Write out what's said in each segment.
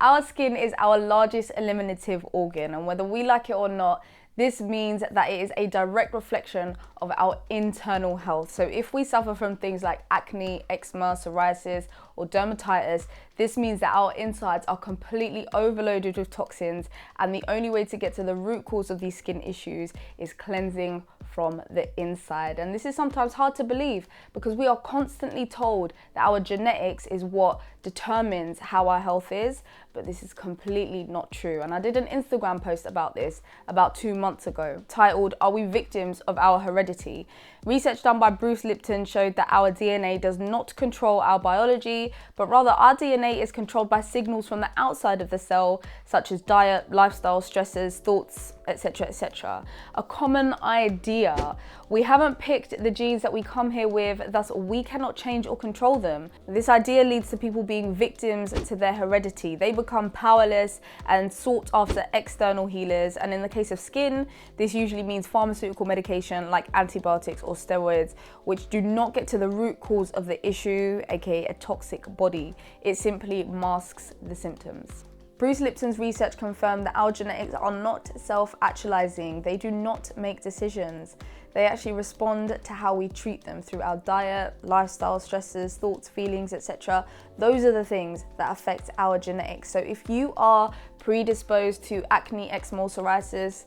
our skin is our largest eliminative organ, and whether we like it or not, this means that it is a direct reflection of our internal health. So if we suffer from things like acne, eczema, psoriasis, or dermatitis, this means that our insides are completely overloaded with toxins, and the only way to get to the root cause of these skin issues is cleansing from the inside. And this is sometimes hard to believe because we are constantly told that our genetics is what determines how our health is, but this is completely not true. And I did an Instagram post about this about 2 months ago, titled, "Are we victims of our heredity?" Research done by Bruce Lipton showed that our DNA does not control our biology, but rather our DNA is controlled by signals from the outside of the cell, such as diet, lifestyle, stresses, thoughts, etc., etc. A common idea. We haven't picked the genes that we come here with, thus we cannot change or control them. This idea leads to people being victims to their heredity. They become powerless and sought after external healers, and in the case of skin, this usually means pharmaceutical medication like antibiotics or steroids, which do not get to the root cause of the issue, aka a toxic body. It simply masks the symptoms. Bruce Lipton's research confirmed that our genetics are not self-actualizing. They do not make decisions. They actually respond to how we treat them through our diet, lifestyle, stresses, thoughts, feelings, etc. Those are the things that affect our genetics. So if you are predisposed to acne, eczema, psoriasis,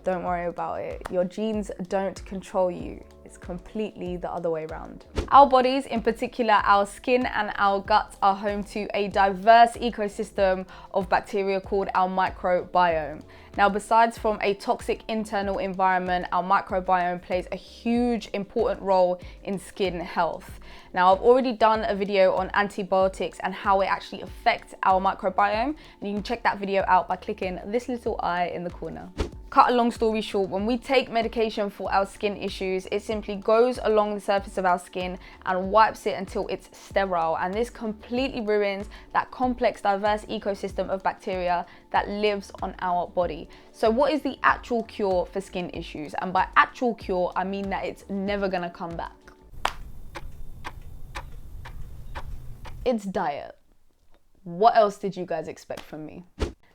don't worry about it. Your genes don't control you. It's completely the other way around. Our bodies, in particular our skin and our guts, are home to a diverse ecosystem of bacteria called our microbiome. Now, besides from a toxic internal environment, our microbiome plays a huge important role in skin health. Now, I've already done a video on antibiotics and how it actually affects our microbiome, and you can check that video out by clicking this little eye in the corner. Cut a long story short, when we take medication for our skin issues, it simply goes along the surface of our skin and wipes it until it's sterile. And this completely ruins that complex, diverse ecosystem of bacteria that lives on our body. So what is the actual cure for skin issues? And by actual cure, I mean that it's never gonna come back. It's diet. What else did you guys expect from me?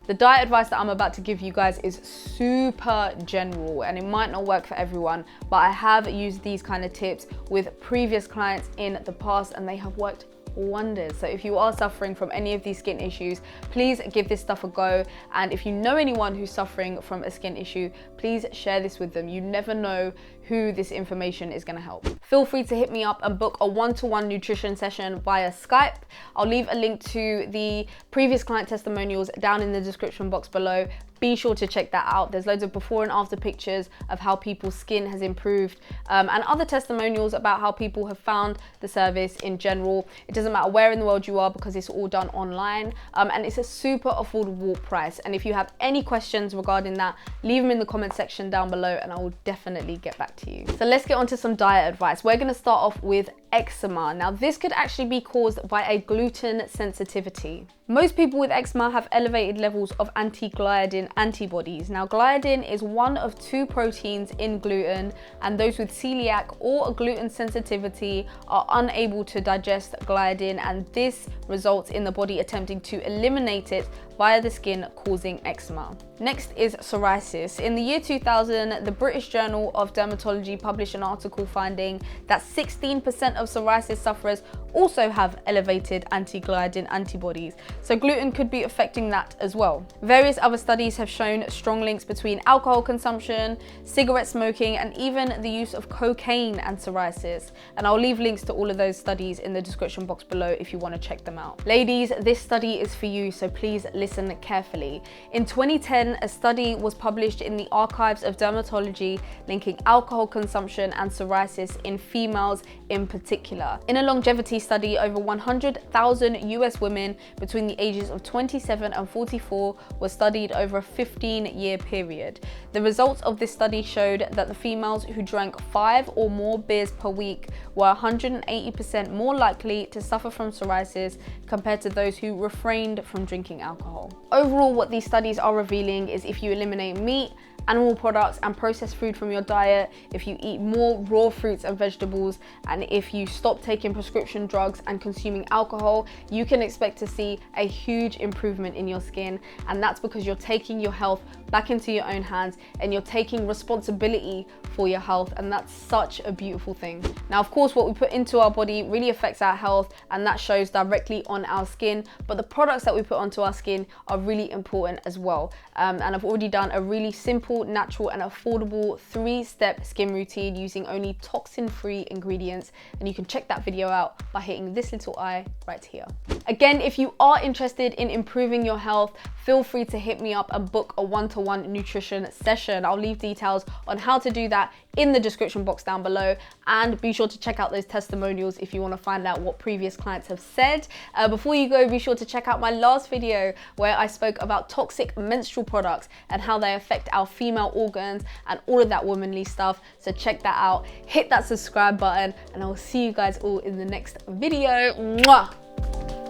The diet advice that I'm about to give you guys is super general and it might not work for everyone, but I have used these kind of tips with previous clients in the past and they have worked wonders. So if you are suffering from any of these skin issues, please give this stuff a go. And if you know anyone who's suffering from a skin issue, please share this with them. You never know who this information is going to help. Feel free to hit me up and book a one-to-one nutrition session via Skype. I'll leave a link to the previous client testimonials down in the description box below. Be sure to check that out. There's loads of before and after pictures of how people's skin has improved and other testimonials about how people have found the service in general. It doesn't matter where in the world you are because it's all done online and it's a super affordable price. And if you have any questions regarding that, leave them in the comment section down below and I will definitely get back to you. So let's get on to some diet advice. We're going to start off with eczema. Now this could actually be caused by a gluten sensitivity. Most people with eczema have elevated levels of anti-gliadin antibodies. Now gliadin is one of 2 proteins in gluten, and those with celiac or a gluten sensitivity are unable to digest gliadin, and this results in the body attempting to eliminate it via the skin, causing eczema. Next is psoriasis. In the year 2000, the British Journal of Dermatology published an article finding that 16% of psoriasis sufferers also have elevated anti-gliadin antibodies. So gluten could be affecting that as well. Various other studies have shown strong links between alcohol consumption, cigarette smoking, and even the use of cocaine and psoriasis. And I'll leave links to all of those studies in the description box below if you want to check them out. Ladies, this study is for you, so please listen carefully. In 2010, a study was published in the Archives of Dermatology linking alcohol consumption and psoriasis in females in particular. In a longevity study, over 100,000 US women between the ages of 27 and 44 were studied over a 15-year period. The results of this study showed that the females who drank 5 or more beers per week were 180% more likely to suffer from psoriasis compared to those who refrained from drinking alcohol. Overall, what these studies are revealing is if you eliminate meat, animal products and processed food from your diet, if you eat more raw fruits and vegetables, and if you stop taking prescription drugs and consuming alcohol, you can expect to see a huge improvement in your skin. And that's because you're taking your health back into your own hands and you're taking responsibility for your health, and that's such a beautiful thing. Now, of course, what we put into our body really affects our health, and that shows directly on our skin, but the products that we put onto our skin are really important as well. And I've already done a really simple, natural and affordable 3-step skin routine using only toxin-free ingredients, and you can check that video out by hitting this little eye right here. Again, if you are interested in improving your health, feel free to hit me up and book a one-to-one nutrition session. I'll leave details on how to do that in the description box down below, and be sure to check out those testimonials if you want to find out what previous clients have said. Before you go, be sure to check out my last video where I spoke about toxic menstrual products and how they affect our female organs and all of that womanly stuff. So check that out, hit that subscribe button, and I will see you guys all in the next video. Mwah!